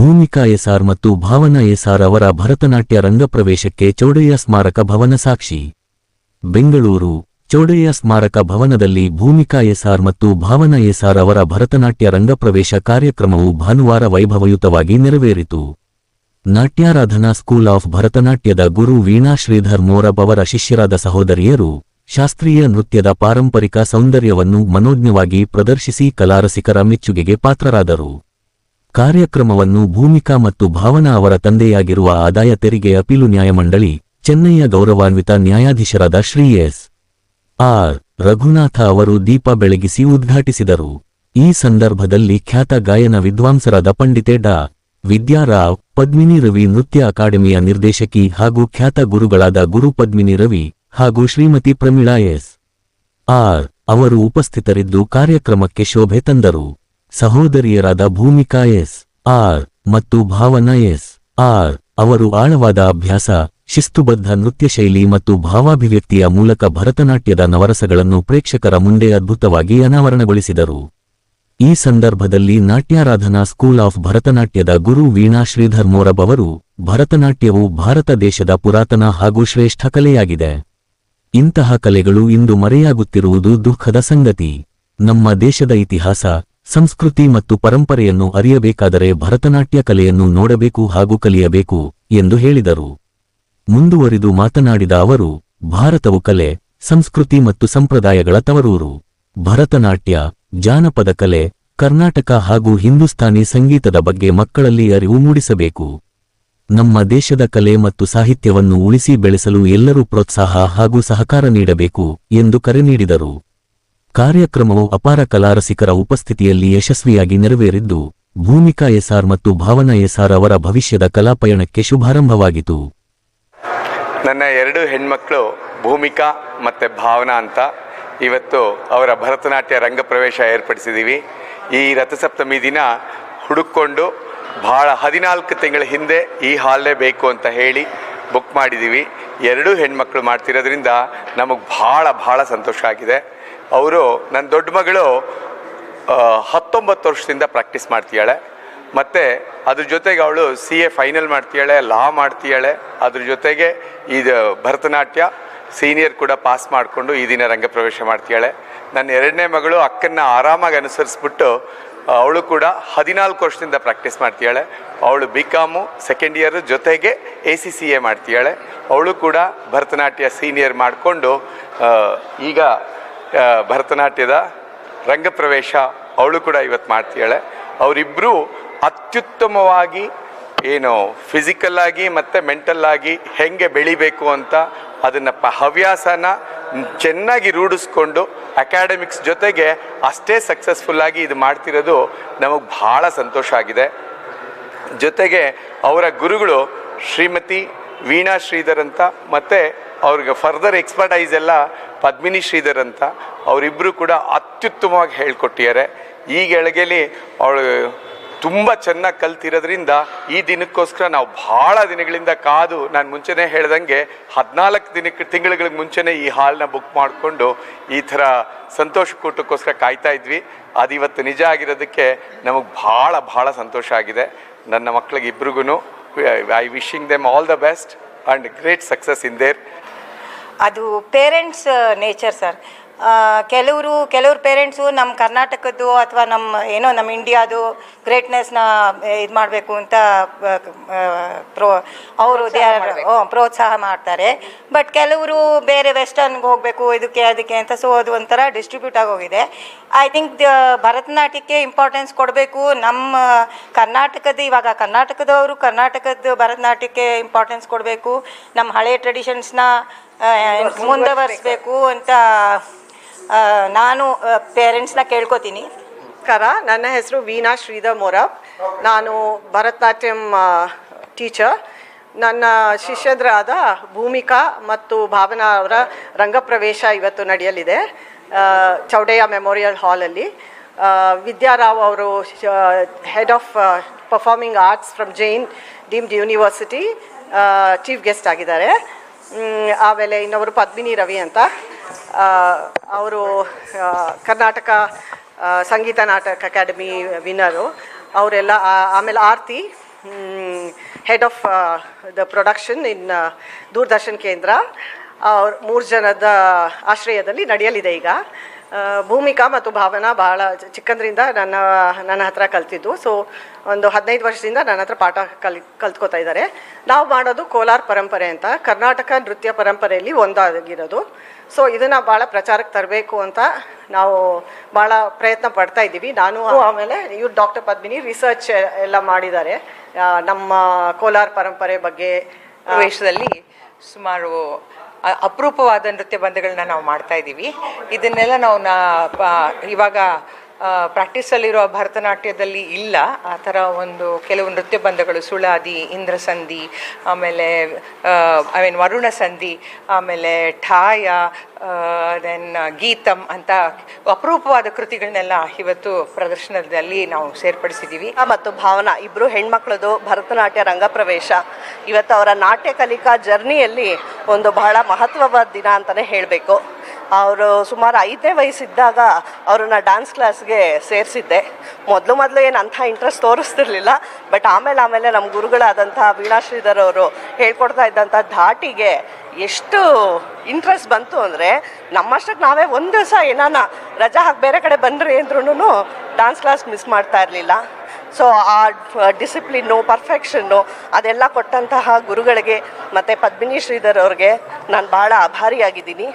Bhoomika S R ಮತ್ತು Bhavana S R ಅವರ ಭರತನಾಟ್ಯ ರಂಗಪ್ರವೇಶಕ್ಕೆ ಚೌಡಯ್ಯ ಸ್ಮಾರಕ ಭವನ ಸಾಕ್ಷಿ. ಬೆಂಗಳೂರು. ಚೌಡಯ್ಯ ಸ್ಮಾರಕ ಭವನದಲ್ಲಿ ಭೂಮಿಕಾ ಎಸ್ಆರ್ ಮತ್ತು ಭಾವನಾ ಎಸ್ಆರ್ ಅವರ ಭರತನಾಟ್ಯ ರಂಗಪ್ರವೇಶ ಕಾರ್ಯಕ್ರಮವು ಭಾನುವಾರ ವೈಭವಯುತವಾಗಿ ನೆರವೇರಿತು. ನಾಟ್ಯಾರಾಧನಾ ಸ್ಕೂಲ್ ಆಫ್ ಭರತನಾಟ್ಯದ ಗುರು ವೀಣಾ ಶ್ರೀಧರ್ ಮೋರಬ್ ಅವರ ಶಿಷ್ಯರಾದ ಸಹೋದರಿಯರು ಶಾಸ್ತ್ರೀಯ ನೃತ್ಯದ ಪಾರಂಪರಿಕ ಸೌಂದರ್ಯವನ್ನು ಮನೋಜ್ಞವಾಗಿ ಪ್ರದರ್ಶಿಸಿ ಕಲಾರಸಿಕರ ಮೆಚ್ಚುಗೆಗೆ ಪಾತ್ರರಾದರು. ಕಾರ್ಯಕ್ರಮವನ್ನು ಭೂಮಿಕಾ ಮತ್ತು ಭಾವನಾ ಅವರ ತಂದೆಯಾಗಿರುವ ಆದಾಯ ತೆರಿಗೆ ಅಪೀಲು ನ್ಯಾಯಮಂಡಳಿ, ಚೆನ್ನೈಯ ಗೌರವಾನ್ವಿತ ನ್ಯಾಯಾಧೀಶರಾದ ಶ್ರೀ ಎಸ್. ಆರ್. ರಘುನಾಥ ಅವರು ದೀಪ ಬೆಳಗಿಸಿ ಉದ್ಘಾಟಿಸಿದರು. ಈ ಸಂದರ್ಭದಲ್ಲಿ ಖ್ಯಾತ ಗಾಯನ ವಿದ್ವಾಂಸರಾದ ಪಂಡಿತೆ ಡಾ. ವಿದ್ಯಾರಾವ್, ಪದ್ಮಿನಿ ರವಿ ನೃತ್ಯ ಅಕಾಡೆಮಿಯ ನಿರ್ದೇಶಕಿ ಹಾಗೂ ಖ್ಯಾತ ಗುರುಗಳಾದ ಗುರು ಪದ್ಮಿನಿ ರವಿ ಹಾಗೂ ಶ್ರೀಮತಿ ಪ್ರಮೀಳಾ ಎಸ್. ಆರ್. ಅವರು ಉಪಸ್ಥಿತರಿದ್ದು ಕಾರ್ಯಕ್ರಮಕ್ಕೆ ಶೋಭೆ ತಂದರು. ಸಹೋದರಿಯರಾದ ಭೂಮಿಕಾ ಎಸ್. ಆರ್. ಮತ್ತು ಭಾವನಾ ಎಸ್. ಆರ್. ಅವರು ಆಳವಾದ ಅಭ್ಯಾಸ, ಶಿಸ್ತುಬದ್ಧ ನೃತ್ಯ ಶೈಲಿ ಮತ್ತು ಭಾವಾಭಿವ್ಯಕ್ತಿಯ ಮೂಲಕ ಭರತನಾಟ್ಯದ ನವರಸಗಳನ್ನು ಪ್ರೇಕ್ಷಕರ ಮುಂದೆ ಅದ್ಭುತವಾಗಿ ಅನಾವರಣಗೊಳಿಸಿದರು. ಈ ಸಂದರ್ಭದಲ್ಲಿ ನಾಟ್ಯಾರಾಧನಾ ಸ್ಕೂಲ್ ಆಫ್ ಭರತನಾಟ್ಯದ ಗುರು ವೀಣಾ ಶ್ರೀಧರ್ ಮೋರಬ್ ಅವರು, ಭರತನಾಟ್ಯವು ಭಾರತ ದೇಶದ ಪುರಾತನ ಹಾಗೂ ಶ್ರೇಷ್ಠ ಕಲೆಯಾಗಿದೆ. ಇಂತಹ ಕಲೆಗಳು ಇಂದು ಮರೆಯಾಗುತ್ತಿರುವುದು ದುಃಖದ ಸಂಗತಿ. ನಮ್ಮ ದೇಶದ ಇತಿಹಾಸ, ಸಂಸ್ಕೃತಿ ಮತ್ತು ಪರಂಪರೆಯನ್ನು ಅರಿಯಬೇಕಾದರೆ ಭರತನಾಟ್ಯ ಕಲೆಯನ್ನು ನೋಡಬೇಕು ಹಾಗೂ ಕಲಿಯಬೇಕು ಎಂದು ಹೇಳಿದರು. ಮುಂದುವರಿದು ಮಾತನಾಡಿದ ಅವರು, ಭಾರತವು ಕಲೆ, ಸಂಸ್ಕೃತಿ ಮತ್ತು ಸಂಪ್ರದಾಯಗಳ ತವರೂರು. ಭರತನಾಟ್ಯ, ಜಾನಪದ ಕಲೆ, ಕರ್ನಾಟಕ ಹಾಗೂ ಹಿಂದೂಸ್ತಾನಿ ಸಂಗೀತದ ಬಗ್ಗೆ ಮಕ್ಕಳಲ್ಲಿ ಅರಿವು ಮೂಡಿಸಬೇಕು. ನಮ್ಮ ದೇಶದ ಕಲೆ ಮತ್ತು ಸಾಹಿತ್ಯವನ್ನು ಉಳಿಸಿ ಬೆಳೆಸಲು ಎಲ್ಲರೂ ಪ್ರೋತ್ಸಾಹ ಹಾಗೂ ಸಹಕಾರ ನೀಡಬೇಕು ಎಂದು ಕರೆ ನೀಡಿದರು. ಕಾರ್ಯಕ್ರಮವು ಅಪಾರ ಕಲಾರಸಿಕರ ಉಪಸ್ಥಿತಿಯಲ್ಲಿ ಯಶಸ್ವಿಯಾಗಿ ನೆರವೇರಿದ್ದು, ಭೂಮಿಕಾ ಎಸ್ಆರ್ ಮತ್ತು ಭಾವನಾ ಎಸ್ಆರ್ ಅವರ ಭವಿಷ್ಯದ ಕಲಾಪಯಣಕ್ಕೆ ಶುಭಾರಂಭವಾಗಿತು. ನನ್ನ ಎರಡು ಹೆಣ್ಮಕ್ಳು ಭೂಮಿಕಾ ಮತ್ತು ಭಾವನಾ ಅಂತ ಇವತ್ತು ಅವರ ಭರತನಾಟ್ಯ ರಂಗಪ್ರವೇಶ ಏರ್ಪಡಿಸಿದ್ದೀವಿ. ಈ ರಥಸಪ್ತಮಿ ದಿನ ಹುಡುಕೊಂಡು ಭಾಳ 14 ತಿಂಗಳ ಹಿಂದೆ ಈ ಹಾಲೇ ಬೇಕು ಅಂತ ಹೇಳಿ ಬುಕ್ ಮಾಡಿದ್ದೀವಿ. ಎರಡೂ ಹೆಣ್ಮಕ್ಳು ಮಾಡ್ತಿರೋದ್ರಿಂದ ನಮಗೆ ಭಾಳ ಸಂತೋಷ ಆಗಿದೆ. ಅವರು, ನನ್ನ ದೊಡ್ಡ ಮಗಳು 19 ವರ್ಷದಿಂದ ಪ್ರಾಕ್ಟೀಸ್ ಮಾಡ್ತೀಯಾಳೆ. ಮತ್ತು ಅದ್ರ ಜೊತೆಗೆ ಅವಳು CA ಫೈನಲ್ ಮಾಡ್ತೀಯಾಳೆ, ಲಾ ಮಾಡ್ತೀಯಾಳೆ. ಅದ್ರ ಜೊತೆಗೆ ಇದು ಭರತನಾಟ್ಯ ಸೀನಿಯರ್ ಕೂಡ ಪಾಸ್ ಮಾಡಿಕೊಂಡು ಈ ದಿನ ರಂಗಪ್ರವೇಶ ಮಾಡ್ತೀಯಾಳೆ. ನನ್ನ ಎರಡನೇ ಮಗಳು ಅಕ್ಕನ್ನ ಆರಾಮಾಗಿ ಅನುಸರಿಸ್ಬಿಟ್ಟು ಅವಳು ಕೂಡ 14 ವರ್ಷದಿಂದ ಪ್ರಾಕ್ಟೀಸ್ ಮಾಡ್ತೀಯಾಳೆ. ಅವಳು BCom ಸೆಕೆಂಡ್ ಇಯರ್ ಜೊತೆಗೆ ACCA ಮಾಡ್ತೀಯಾಳೆ. ಅವಳು ಕೂಡ ಭರತನಾಟ್ಯ ಸೀನಿಯರ್ ಮಾಡಿಕೊಂಡು ಈಗ ಭರತನಾಟ್ಯದ ರಂಗಪ್ರವೇಶ ಅವಳು ಕೂಡ ಇವತ್ತು ಮಾಡ್ತೀಯಾಳೆ. ಅವರಿಬ್ಬರು ಅತ್ಯುತ್ತಮವಾಗಿ ಫಿಸಿಕಲ್ ಆಗಿ ಮತ್ತು ಮೆಂಟಲ್ ಆಗಿ ಹೆಂಗೆ ಬೆಳಿಬೇಕು ಅಂತ ಅದನ್ನು ಹವ್ಯಾಸನ ಚೆನ್ನಾಗಿ ರೂಢಿಸ್ಕೊಂಡು ಅಕಾಡೆಮಿಕ್ಸ್ ಜೊತೆಗೆ ಅಷ್ಟೇ ಸಕ್ಸಸ್ಫುಲ್ಲಾಗಿ ಇದು ಮಾಡ್ತಿರೋದು ನಮಗೆ ಭಾಳ ಸಂತೋಷ ಆಗಿದೆ. ಜೊತೆಗೆ ಅವರ ಗುರುಗಳು ಶ್ರೀಮತಿ ವೀಣಾ ಶ್ರೀಧರ್ ಅಂತ, ಮತ್ತು ಅವ್ರಿಗೆ ಫರ್ದರ್ ಎಕ್ಸ್ಪರ್ಟೈಸ್ ಎಲ್ಲ ಪದ್ಮಿನಿ ಶ್ರೀಧರ್ ಅಂತ, ಅವರಿಬ್ಬರು ಕೂಡ ಅತ್ಯುತ್ತಮವಾಗಿ ಹೇಳ್ಕೊಟ್ಟಿದ್ದಾರೆ. ಈ ಗಳಿಗೆಯಲ್ಲಿ ಅವಳು ತುಂಬ ಚೆನ್ನಾಗಿ ಕಲ್ತಿರೋದ್ರಿಂದ ಈ ದಿನಕ್ಕೋಸ್ಕರ ನಾವು ಭಾಳ ದಿನಗಳಿಂದ ಕಾದು, ನಾನು ಮುಂಚೆನೇ ಹೇಳ್ದಂಗೆ 14 ತಿಂಗಳಿಗೆ ಮುಂಚೆನೇ ಈ ಹಾಲನ್ನ ಬುಕ್ ಮಾಡಿಕೊಂಡು ಈ ಥರ ಸಂತೋಷಕೂಟಕ್ಕೋಸ್ಕರ ಕಾಯ್ತಾ ಇದ್ವಿ. ಅದು ಇವತ್ತು ನಿಜ ಆಗಿರೋದಕ್ಕೆ ನಮಗೆ ಭಾಳ ಸಂತೋಷ ಆಗಿದೆ. ನನ್ನ ಮಕ್ಕಳಿಗೆ ಇಬ್ರಿಗೂ I wishing them all the best and great success in their. ಅದು ಪೇರೆಂಟ್ಸ್ ನೇಚರ್ ಸರ್. ಕೆಲವರು ಪೇರೆಂಟ್ಸು ನಮ್ಮ ಕರ್ನಾಟಕದ್ದು ಅಥವಾ ನಮ್ಮ ಇಂಡಿಯಾದು ಗ್ರೇಟ್ನೆಸ್ನ ಇದು ಮಾಡಬೇಕು ಅಂತ ಅವರು ಪ್ರೋತ್ಸಾಹ ಮಾಡ್ತಾರೆ. ಬಟ್ ಕೆಲವರು ಬೇರೆ ವೆಸ್ಟರ್ನ್ಗೆ ಹೋಗಬೇಕು ಅದಕ್ಕೆ ಅಂತ. ಸೊ ಅದು ಒಂಥರ ಡಿಸ್ಟ್ರಿಬ್ಯೂಟ್ ಆಗೋಗಿದೆ. ಐ ಥಿಂಕ್ ಭರತನಾಟ್ಯಕ್ಕೆ ಇಂಪಾರ್ಟೆನ್ಸ್ ಕೊಡಬೇಕು. ನಮ್ಮ ಇವಾಗ ಕರ್ನಾಟಕದವರು ಕರ್ನಾಟಕದ ಭರತನಾಟ್ಯಕ್ಕೆ ಇಂಪಾರ್ಟೆನ್ಸ್ ಕೊಡಬೇಕು. ನಮ್ಮ ಹಳೆ ಟ್ರೆಡಿಷನ್ಸ್ನ ಮುಂದುವರಿಸಬೇಕು ಅಂತ ನಾನು ಪೇರೆಂಟ್ಸ್ನ ಕೇಳ್ಕೊತೀನಿ. ನಮಸ್ಕಾರ, ನನ್ನ ಹೆಸರು ವೀಣಾ ಶ್ರೀಧರ್ ಮೋರಬ್. ನಾನು ಭರತನಾಟ್ಯಂ ಟೀಚರ್. ನನ್ನ ಶಿಷ್ಯರಾದ ಭೂಮಿಕಾ ಮತ್ತು ಭಾವನಾ ಅವರ ರಂಗಪ್ರವೇಶ ಇವತ್ತು ನಡೆಯಲಿದೆ ಚೌಡಯ್ಯ ಮೆಮೋರಿಯಲ್ ಹಾಲಲ್ಲಿ. ವಿದ್ಯಾರಾವ್ ಅವರು head of performing arts from Jain deemed university chief guest ಆಗಿದ್ದಾರೆ. ಆಮೇಲೆ ಇನ್ನೊಬ್ಬರು ಪದ್ಮಿನಿ ರವಿ ಅಂತ, ಅವರು ಕರ್ನಾಟಕ ಸಂಗೀತ ನಾಟಕ ಅಕಾಡೆಮಿ ವಿನ್ನರು ಅವರೆಲ್ಲ. ಆಮೇಲೆ Aarti head of the production in Doordarshan Kendra. 3 ಜನದ ಆಶ್ರಯದಲ್ಲಿ ನಡೆಯಲಿದೆ ಈಗ. ಭೂಮಿಕಾ ಮತ್ತು ಭಾವನಾ ಭಾಳ ಚಿಕ್ಕಂದ್ರಿಂದ ನನ್ನ ಹತ್ರ ಕಲ್ತಿದ್ದು. ಸೊ ಒಂದು 15 ವರ್ಷದಿಂದ ನನ್ನ ಹತ್ರ ಪಾಠ ಕಲ್ತ್ಕೋತಾ ಇದ್ದಾರೆ. ನಾವು ಮಾಡೋದು ಕೋಲಾರ ಪರಂಪರೆ ಅಂತ, ಕರ್ನಾಟಕ ನೃತ್ಯ ಪರಂಪರೆಯಲ್ಲಿ ಒಂದಾಗಿರೋದು. ಸೊ ಇದನ್ನು ಭಾಳ ಪ್ರಚಾರಕ್ಕೆ ತರಬೇಕು ಅಂತ ನಾವು ಭಾಳ ಪ್ರಯತ್ನ ಪಡ್ತಾ ಇದ್ದೀವಿ. ನಾನು ಆಮೇಲೆ ಇವ್ರು ಡಾಕ್ಟರ್ ಪದ್ಮಿನಿ ರಿಸರ್ಚ್ ಎಲ್ಲ ಮಾಡಿದ್ದಾರೆ ನಮ್ಮ ಕೋಲಾರ ಪರಂಪರೆ ಬಗ್ಗೆ. ಪ್ರವೇಶದಲ್ಲಿ ಸುಮಾರು ಅಪರೂಪವಾದ ನೃತ್ಯ ಬಂಧಗಳನ್ನ ನಾವು ಮಾಡ್ತಾ ಇದ್ದೀವಿ. ಇದನ್ನೆಲ್ಲ ನಾವು ಇವಾಗ ಪ್ರಾಕ್ಟೀಸಲ್ಲಿರೋ ಭರತನಾಟ್ಯದಲ್ಲಿ ಇಲ್ಲ. ಆ ಥರ ಒಂದು ಕೆಲವು ನೃತ್ಯ ಬಂಧಗಳು, ಸುಳಾದಿ, ಇಂದ್ರಸಂಧಿ, ಆಮೇಲೆ ವರುಣ ಸಂಧಿ, ಆಮೇಲೆ ಠಾಯ, ದೆನ್ ಗೀತಂ ಅಂತ ಅಪರೂಪವಾದ ಕೃತಿಗಳನ್ನೆಲ್ಲ ಇವತ್ತು ಪ್ರದರ್ಶನದಲ್ಲಿ ನಾವು ಸೇರ್ಪಡಿಸಿದ್ದೀವಿ. ಮತ್ತು ಭಾವನಾ ಇಬ್ಬರು ಹೆಣ್ಮಕ್ಳದು ಭರತನಾಟ್ಯ ರಂಗಪ್ರವೇಶ ಇವತ್ತು ಅವರ ನಾಟ್ಯ ಕಲಿಕಾ ಜರ್ನಿಯಲ್ಲಿ ಒಂದು ಬಹಳ ಮಹತ್ವವಾದ ದಿನ ಅಂತಲೇ ಹೇಳಬೇಕು. ಅವರು ಸುಮಾರು 5ನೇ ವಯಸ್ಸಿದ್ದಾಗ ಅವ್ರನ್ನ ಡ್ಯಾನ್ಸ್ ಕ್ಲಾಸ್ಗೆ ಸೇರಿಸಿದ್ದೆ. ಮೊದಲು ಏನು ಅಂಥ ಇಂಟ್ರೆಸ್ಟ್ ತೋರಿಸ್ತಿರ್ಲಿಲ್ಲ. ಬಟ್ ಆಮೇಲೆ ನಮ್ಮ ಗುರುಗಳಾದಂಥ ವೀಣಾ ಶ್ರೀಧರ್ ಅವರು ಹೇಳ್ಕೊಡ್ತಾ ಇದ್ದಂಥ ಧಾಟಿಗೆ ಎಷ್ಟು ಇಂಟ್ರೆಸ್ಟ್ ಬಂತು ಅಂದರೆ, ನಮ್ಮಷ್ಟಕ್ಕೆ ನಾವೇ ಒಂದು ದಿವಸ ಏನಾನ ರಜಾ ಹಾಕಿ ಬೇರೆ ಕಡೆ ಬಂದ್ರಿ ಅಂದ್ರೂ ಡ್ಯಾನ್ಸ್ ಕ್ಲಾಸ್ ಮಿಸ್ ಮಾಡ್ತಾ ಇರಲಿಲ್ಲ. ಸೊ ಆ ಡಿಸಿಪ್ಲಿನ್ನು, ಪರ್ಫೆಕ್ಷನ್ನು ಅದೆಲ್ಲ ಕೊಟ್ಟಂತಹ ಗುರುಗಳಿಗೆ ಮತ್ತು ಪದ್ಮಿನಿ ಶ್ರೀಧರ್ ಅವ್ರಿಗೆ ನಾನು ಭಾಳ ಆಭಾರಿಯಾಗಿದ್ದೀನಿ.